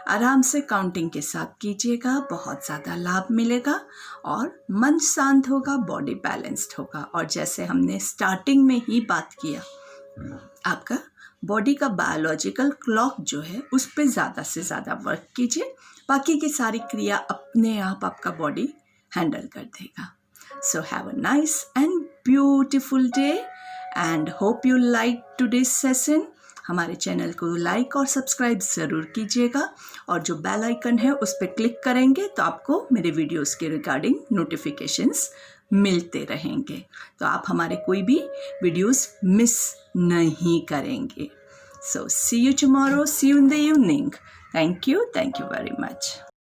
आराम से काउंटिंग के साथ कीजिएगा, बहुत ज़्यादा लाभ मिलेगा और मन शांत होगा, बॉडी बैलेंस्ड होगा। और जैसे हमने स्टार्टिंग में ही बात किया, आपका बॉडी का बायोलॉजिकल क्लॉक जो है उस पर ज़्यादा से ज़्यादा वर्क कीजिए। बाकी की सारी क्रिया अपने आप आपका बॉडी हैंडल कर देगा। So have a nice and beautiful day and hope you like today's session. हमारे चैनल को लाइक और सब्सक्राइब ज़रूर कीजिएगा और जो बेल आइकन है उस पर क्लिक करेंगे तो आपको मेरे वीडियोस के रिगार्डिंग नोटिफिकेशंस मिलते रहेंगे, तो आप हमारे कोई भी वीडियोस मिस नहीं करेंगे। So see you tomorrow, see you in the evening. Thank you very much.